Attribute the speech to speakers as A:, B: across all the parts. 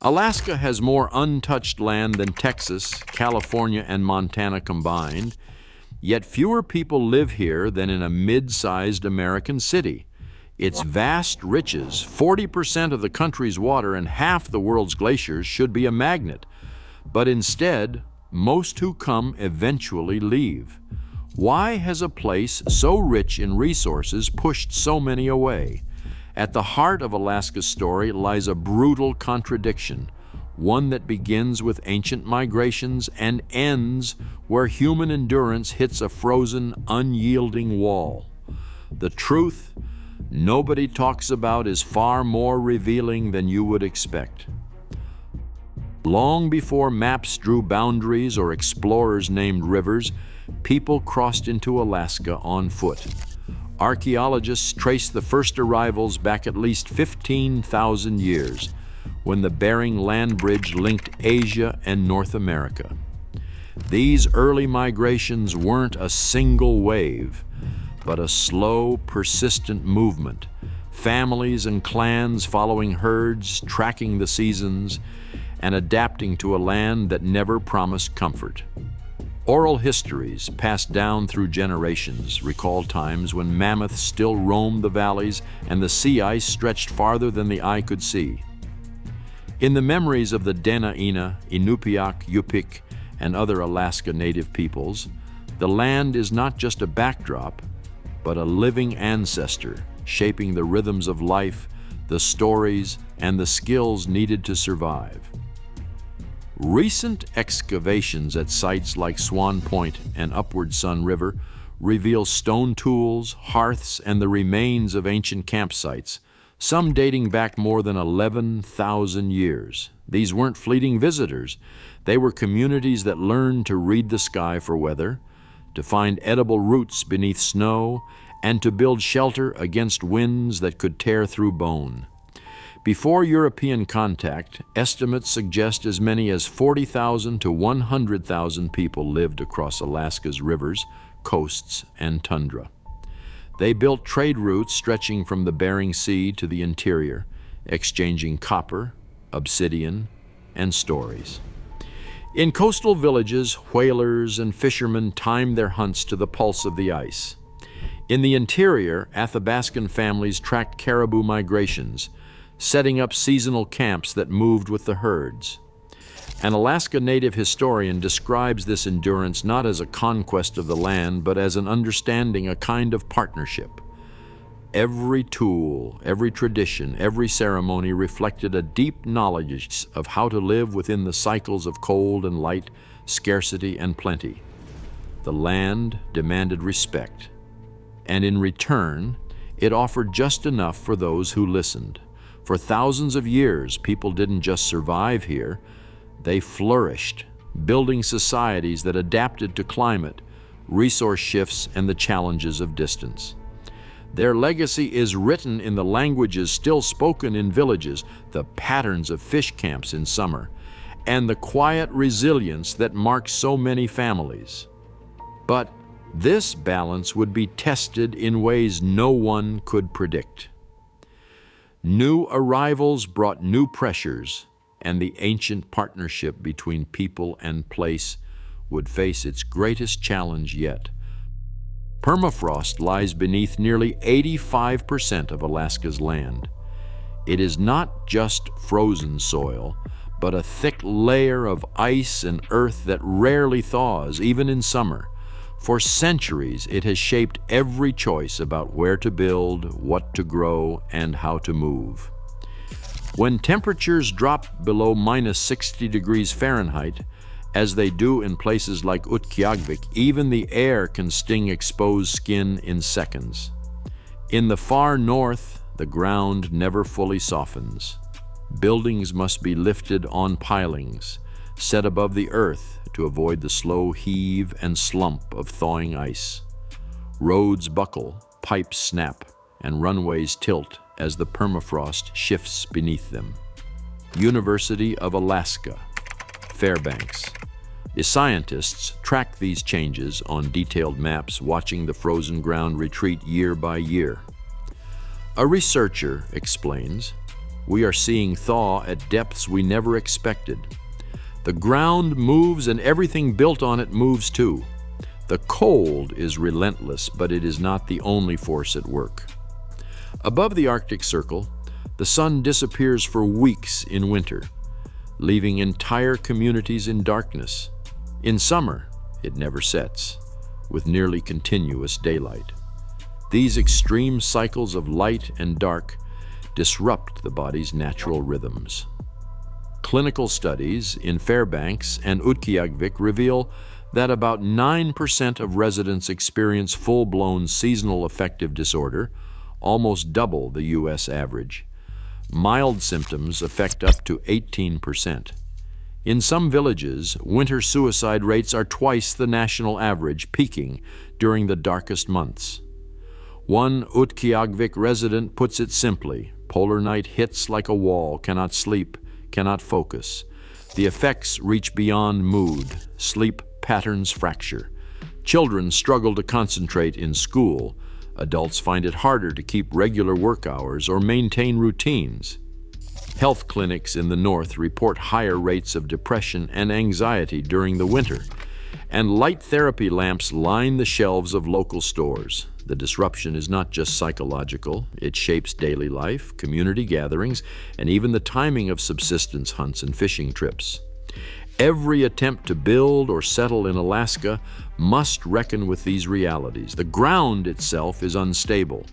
A: Alaska has more untouched land than Texas, California, and Montana combined, yet fewer people live here than in a mid-sized American city. Its vast riches, 40% of the country's water and half the world's glaciers, should be a magnet. But instead, most who come eventually leave. Why has a place so rich in resources pushed so many away? At the heart of Alaska's story lies a brutal contradiction, one that begins with ancient migrations and ends where human endurance hits a frozen, unyielding wall. The truth nobody talks about is far more revealing than you would expect. Long before maps drew boundaries or explorers named rivers, people crossed into Alaska on foot. Archaeologists trace the first arrivals back at least 15,000 years, when the Bering Land Bridge linked Asia and North America. These early migrations weren't a single wave, but a slow, persistent movement. Families and clans following herds, tracking the seasons, and adapting to a land that never promised comfort. Oral histories passed down through generations recall times when mammoths still roamed the valleys and the sea ice stretched farther than the eye could see. In the memories of the Dena'ina, Inupiaq, Yupik, and other Alaska Native peoples, the land is not just a backdrop, but a living ancestor shaping the rhythms of life, the stories, and the skills needed to survive. Recent excavations at sites like Swan Point and Upward Sun River reveal stone tools, hearths, and the remains of ancient campsites, some dating back more than 11,000 years. These weren't fleeting visitors. They were communities that learned to read the sky for weather, to find edible roots beneath snow, and to build shelter against winds that could tear through bone. Before European contact, estimates suggest as many as 40,000 to 100,000 people lived across Alaska's rivers, coasts, and tundra. They built trade routes stretching from the Bering Sea to the interior, exchanging copper, obsidian, and stories. In coastal villages, whalers and fishermen timed their hunts to the pulse of the ice. In the interior, Athabascan families tracked caribou migrations, setting up seasonal camps that moved with the herds. An Alaska Native historian describes this endurance not as a conquest of the land, but as an understanding, a kind of partnership. Every tool, every tradition, every ceremony reflected a deep knowledge of how to live within the cycles of cold and light, scarcity and plenty. The land demanded respect, and in return, it offered just enough for those who listened. For thousands of years, people didn't just survive here, they flourished, building societies that adapted to climate, resource shifts, and the challenges of distance. Their legacy is written in the languages still spoken in villages, the patterns of fish camps in summer, and the quiet resilience that marks so many families. But this balance would be tested in ways no one could predict. New arrivals brought new pressures, and the ancient partnership between people and place would face its greatest challenge yet. Permafrost lies beneath nearly 85% of Alaska's land. It is not just frozen soil, but a thick layer of ice and earth that rarely thaws, even in summer. For centuries, it has shaped every choice about where to build, what to grow, and how to move. When temperatures drop below minus 60 degrees Fahrenheit, as they do in places like Utqiagvik, even the air can sting exposed skin in seconds. In the far north, the ground never fully softens. Buildings must be lifted on pilings, set above the earth to avoid the slow heave and slump of thawing ice. Roads buckle, pipes snap, and runways tilt as the permafrost shifts beneath them. University of Alaska, Fairbanks. The scientists track these changes on detailed maps, watching the frozen ground retreat year by year. A researcher explains, We are seeing thaw at depths we never expected. The ground moves and everything built on it moves too. The cold is relentless, but it is not the only force at work. Above the Arctic Circle, the sun disappears for weeks in winter, leaving entire communities in darkness. In summer, it never sets, with nearly continuous daylight. These extreme cycles of light and dark disrupt the body's natural rhythms. Clinical studies in Fairbanks and Utqiagvik reveal that about 9% of residents experience full-blown seasonal affective disorder, almost double the U.S. average. Mild symptoms affect up to 18%. In some villages, winter suicide rates are twice the national average, peaking during the darkest months. One Utqiagvik resident puts it simply: polar night hits like a wall, cannot sleep, cannot focus. The effects reach beyond mood. Sleep patterns fracture. Children struggle to concentrate in school. Adults find it harder to keep regular work hours or maintain routines. Health clinics in the north report higher rates of depression and anxiety during the winter, and light therapy lamps line the shelves of local stores. The disruption is not just psychological, it shapes daily life, community gatherings, and even the timing of subsistence hunts and fishing trips. Every attempt to build or settle in Alaska must reckon with these realities. The ground itself is unstable.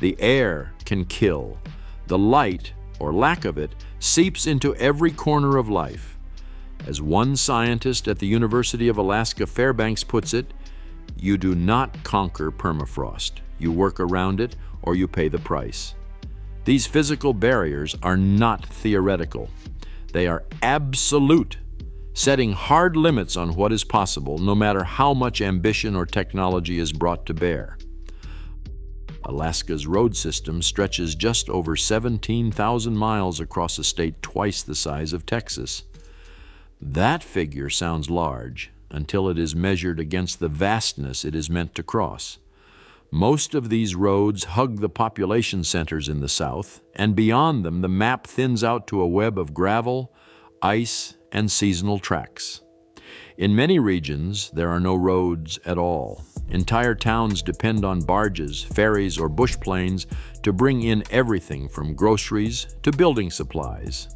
A: The air can kill. The light, or lack of it, seeps into every corner of life. As one scientist at the University of Alaska Fairbanks puts it, you do not conquer permafrost. You work around it or you pay the price. These physical barriers are not theoretical. They are absolute, setting hard limits on what is possible, no matter how much ambition or technology is brought to bear. Alaska's road system stretches just over 17,000 miles across a state twice the size of Texas. That figure sounds large until it is measured against the vastness it is meant to cross. Most of these roads hug the population centers in the south, and beyond them the map thins out to a web of gravel, ice, and seasonal tracks. In many regions, there are no roads at all. Entire towns depend on barges, ferries, or bush planes to bring in everything from groceries to building supplies.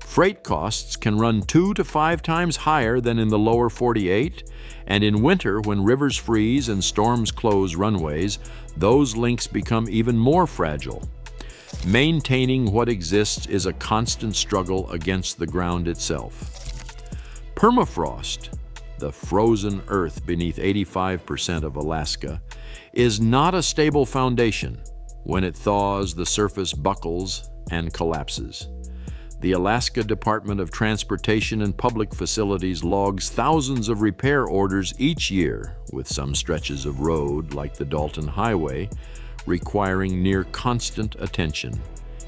A: Freight costs can run 2 to 5 times higher than in the lower 48, and in winter, when rivers freeze and storms close runways, those links become even more fragile. Maintaining what exists is a constant struggle against the ground itself. Permafrost, the frozen earth beneath 85% of Alaska, is not a stable foundation. When it thaws, the surface buckles and collapses. The Alaska Department of Transportation and Public Facilities logs thousands of repair orders each year, with some stretches of road, like the Dalton Highway, requiring near constant attention.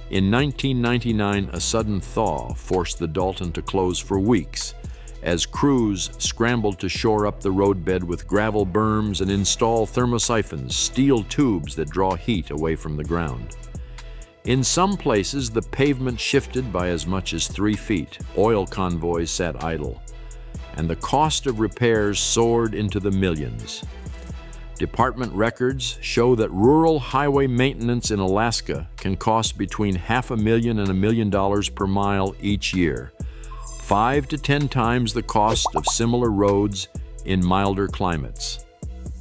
A: In 1999, a sudden thaw forced the Dalton to close for weeks, as crews scrambled to shore up the roadbed with gravel berms and install thermosiphons, steel tubes that draw heat away from the ground. In some places, the pavement shifted by as much as 3 feet. Oil convoys sat idle, and the cost of repairs soared into the millions. Department records show that rural highway maintenance in Alaska can cost between $500,000 and $1 million per mile each year, 5 to 10 times the cost of similar roads in milder climates.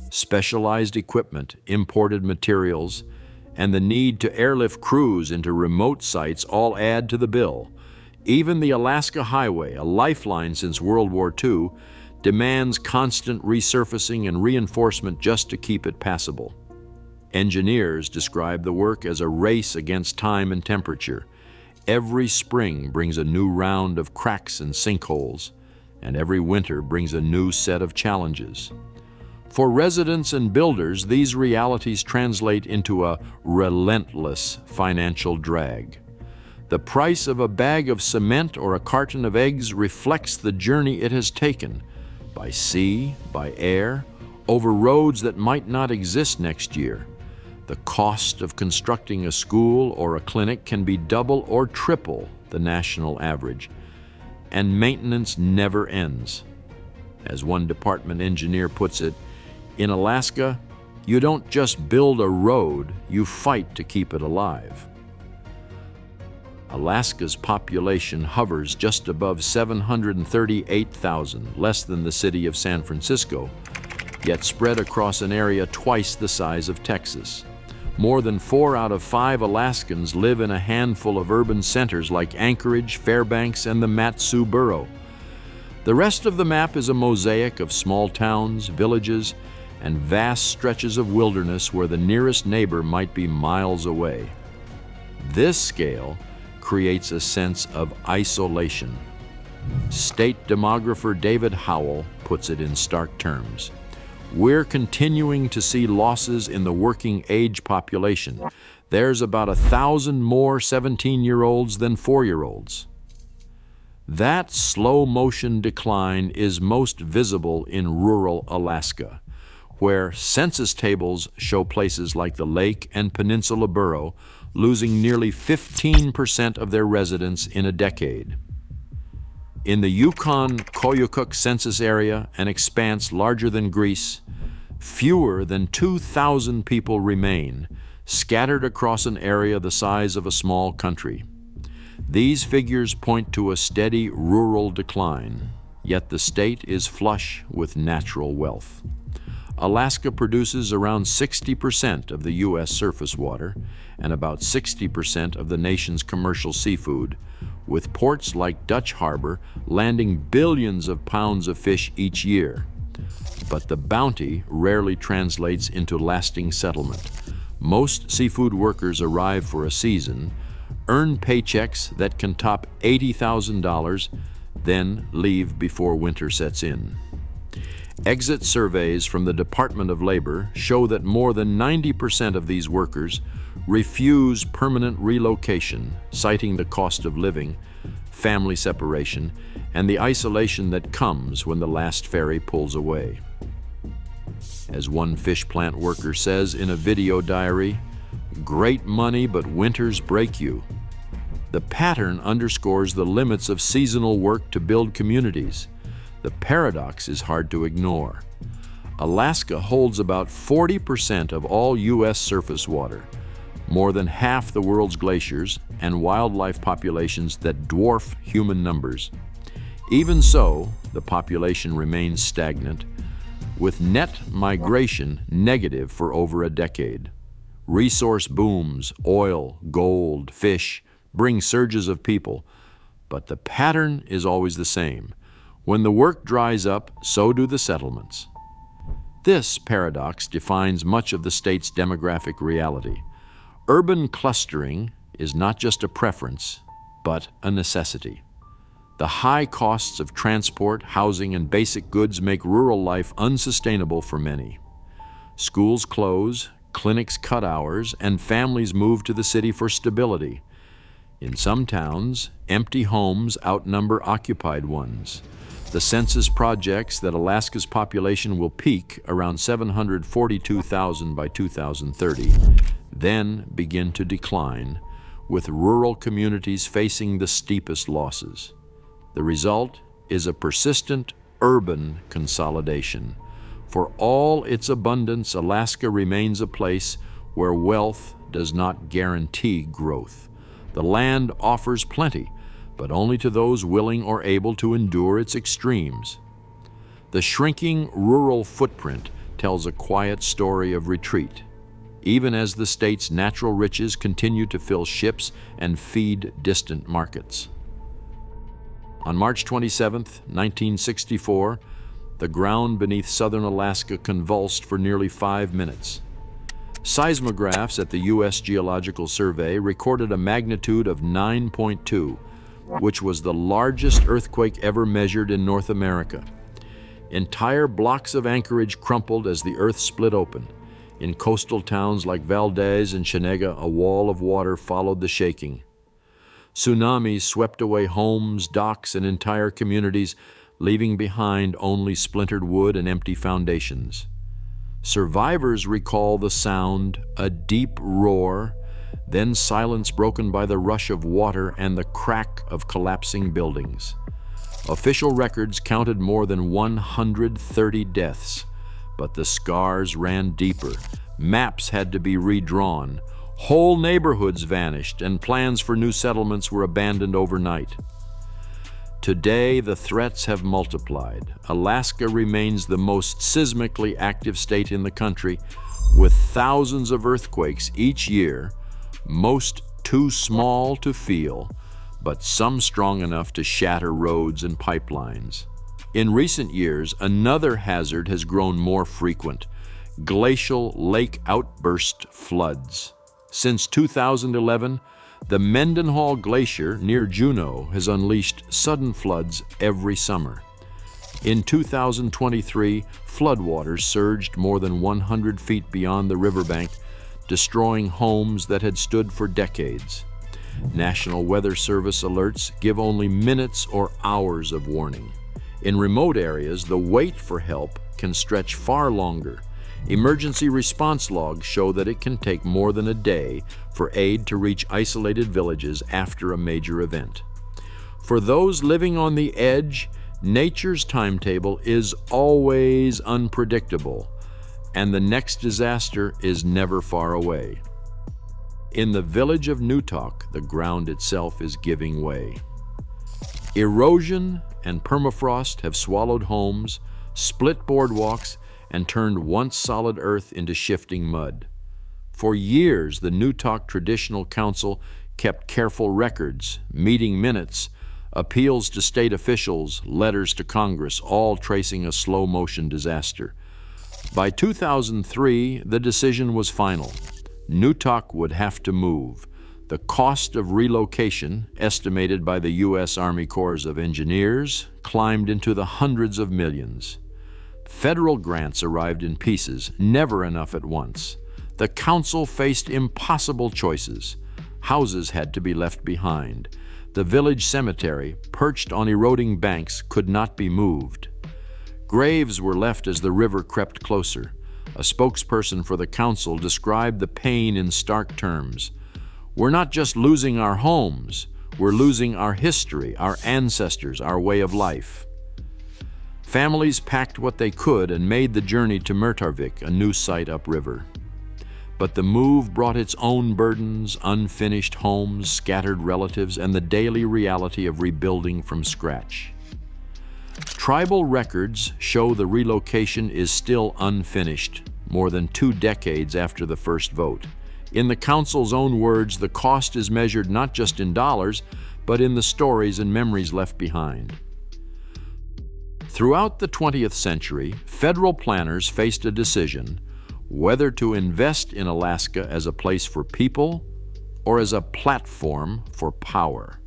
A: Specialized equipment, imported materials, and the need to airlift crews into remote sites all add to the bill. Even the Alaska Highway, a lifeline since World War II, demands constant resurfacing and reinforcement just to keep it passable. Engineers describe the work as a race against time and temperature. Every spring brings a new round of cracks and sinkholes, and every winter brings a new set of challenges. For residents and builders, these realities translate into a relentless financial drag. The price of a bag of cement or a carton of eggs reflects the journey it has taken, by sea, by air, over roads that might not exist next year. The cost of constructing a school or a clinic can be double or triple the national average, and maintenance never ends. As one department engineer puts it, in Alaska, you don't just build a road, you fight to keep it alive. Alaska's population hovers just above 738,000, less than the city of San Francisco, yet spread across an area twice the size of Texas. More than 4 out of 5 Alaskans live in a handful of urban centers like Anchorage, Fairbanks, and the Mat-Su Borough. The rest of the map is a mosaic of small towns, villages, and vast stretches of wilderness where the nearest neighbor might be miles away. This scale creates a sense of isolation. State demographer David Howell puts it in stark terms. We're continuing to see losses in the working age population. There's about 1,000 more 17-year-olds than 4-year-olds. That slow motion decline is most visible in rural Alaska, where census tables show places like the Lake and Peninsula Borough losing nearly 15% of their residents in a decade. In the Yukon-Koyukuk census area, an expanse larger than Greece, fewer than 2,000 people remain, scattered across an area the size of a small country. These figures point to a steady rural decline, yet the state is flush with natural wealth. Alaska produces around 60% of the U.S. surface water and about 60% of the nation's commercial seafood, with ports like Dutch Harbor landing billions of pounds of fish each year. But the bounty rarely translates into lasting settlement. Most seafood workers arrive for a season, earn paychecks that can top $80,000, then leave before winter sets in. Exit surveys from the Department of Labor show that more than 90% of these workers refuse permanent relocation, citing the cost of living, family separation, and the isolation that comes when the last ferry pulls away. As one fish plant worker says in a video diary, "Great money, but winters break you." The pattern underscores the limits of seasonal work to build communities. The paradox is hard to ignore. Alaska holds about 40% of all U.S. surface water, more than half the world's glaciers, and wildlife populations that dwarf human numbers. Even so, the population remains stagnant, with net migration negative for over a decade. Resource booms, oil, gold, fish, bring surges of people, but the pattern is always the same. When the work dries up, so do the settlements. This paradox defines much of the state's demographic reality. Urban clustering is not just a preference, but a necessity. The high costs of transport, housing, and basic goods make rural life unsustainable for many. Schools close, clinics cut hours, and families move to the city for stability. In some towns, empty homes outnumber occupied ones. The census projects that Alaska's population will peak around 742,000 by 2030, then begin to decline, with rural communities facing the steepest losses. The result is a persistent urban consolidation. For all its abundance, Alaska remains a place where wealth does not guarantee growth. The land offers plenty, but only to those willing or able to endure its extremes. The shrinking rural footprint tells a quiet story of retreat, even as the state's natural riches continue to fill ships and feed distant markets. On March 27, 1964, the ground beneath southern Alaska convulsed for nearly 5 minutes. Seismographs at the U.S. Geological Survey recorded a magnitude of 9.2, which was the largest earthquake ever measured in North America. Entire blocks of Anchorage crumpled as the earth split open. In coastal towns like Valdez and Chenega, a wall of water followed the shaking. Tsunamis swept away homes, docks, and entire communities, leaving behind only splintered wood and empty foundations. Survivors recall the sound, a deep roar, then silence broken by the rush of water and the crack of collapsing buildings. Official records counted more than 130 deaths, but the scars ran deeper. Maps had to be redrawn. Whole neighborhoods vanished, and plans for new settlements were abandoned overnight. Today, the threats have multiplied. Alaska remains the most seismically active state in the country, with thousands of earthquakes each year, most too small to feel, but some strong enough to shatter roads and pipelines. In recent years, another hazard has grown more frequent: glacial lake outburst floods. Since 2011, the Mendenhall Glacier near Juneau has unleashed sudden floods every summer. In 2023, floodwaters surged more than 100 feet beyond the riverbank, destroying homes that had stood for decades. National Weather Service alerts give only minutes or hours of warning. In remote areas, the wait for help can stretch far longer. Emergency response logs show that it can take more than a day for aid to reach isolated villages after a major event. For those living on the edge, nature's timetable is always unpredictable, and the next disaster is never far away. In the village of Newtok, the ground itself is giving way. Erosion and permafrost have swallowed homes, split boardwalks, and turned once solid earth into shifting mud. For years, the Newtok Traditional Council kept careful records, meeting minutes, appeals to state officials, letters to Congress, all tracing a slow-motion disaster. By 2003, the decision was final. Newtok would have to move. The cost of relocation, estimated by the U.S. Army Corps of Engineers, climbed into the hundreds of millions. Federal grants arrived in pieces, never enough at once. The council faced impossible choices. Houses had to be left behind. The village cemetery, perched on eroding banks, could not be moved. Graves were left as the river crept closer. A spokesperson for the council described the pain in stark terms. "We're not just losing our homes, we're losing our history, our ancestors, our way of life." Families packed what they could and made the journey to Murtarvik, a new site upriver. But the move brought its own burdens, unfinished homes, scattered relatives, and the daily reality of rebuilding from scratch. Tribal records show the relocation is still unfinished, more than 2 decades after the first vote. In the council's own words, the cost is measured not just in dollars, but in the stories and memories left behind. Throughout the 20th century, federal planners faced a decision whether to invest in Alaska as a place for people or as a platform for power.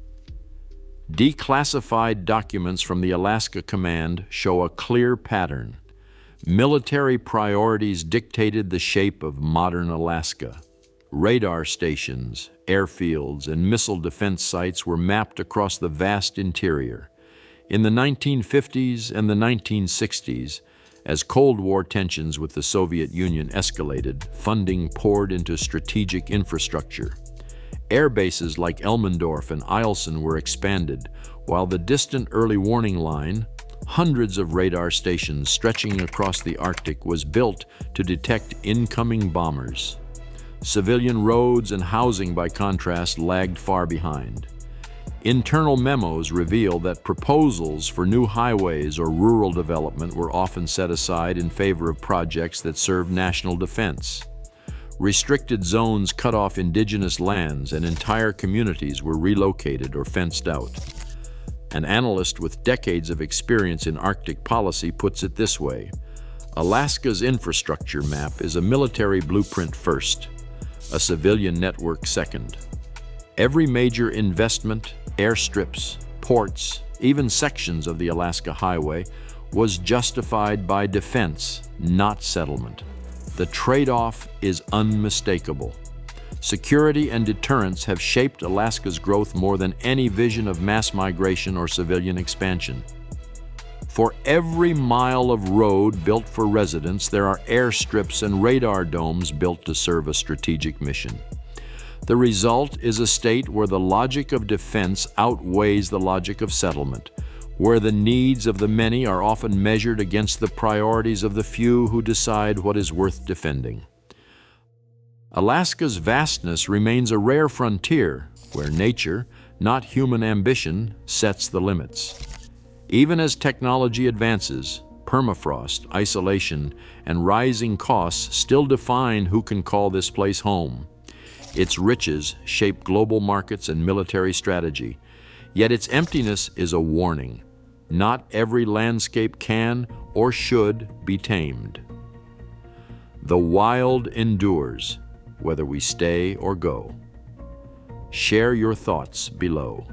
A: Declassified documents from the Alaska Command show a clear pattern. Military priorities dictated the shape of modern Alaska. Radar stations, airfields, and missile defense sites were mapped across the vast interior. In the 1950s and the 1960s, as Cold War tensions with the Soviet Union escalated, funding poured into strategic infrastructure. Air bases like Elmendorf and Eielson were expanded, while the distant early warning line, hundreds of radar stations stretching across the Arctic, was built to detect incoming bombers. Civilian roads and housing, by contrast, lagged far behind. Internal memos reveal that proposals for new highways or rural development were often set aside in favor of projects that served national defense. Restricted zones cut off indigenous lands, and entire communities were relocated or fenced out. An analyst with decades of experience in Arctic policy puts it this way: Alaska's infrastructure map is a military blueprint first, a civilian network second. Every major investment, airstrips, ports, even sections of the Alaska Highway was justified by defense, not settlement. The trade-off is unmistakable. Security and deterrence have shaped Alaska's growth more than any vision of mass migration or civilian expansion. For every mile of road built for residents, there are airstrips and radar domes built to serve a strategic mission. The result is a state where the logic of defense outweighs the logic of settlement, where the needs of the many are often measured against the priorities of the few who decide what is worth defending. Alaska's vastness remains a rare frontier where nature, not human ambition, sets the limits. Even as technology advances, permafrost, isolation, and rising costs still define who can call this place home. Its riches shape global markets and military strategy, yet its emptiness is a warning. Not every landscape can or should be tamed. The wild endures, whether we stay or go. Share your thoughts below.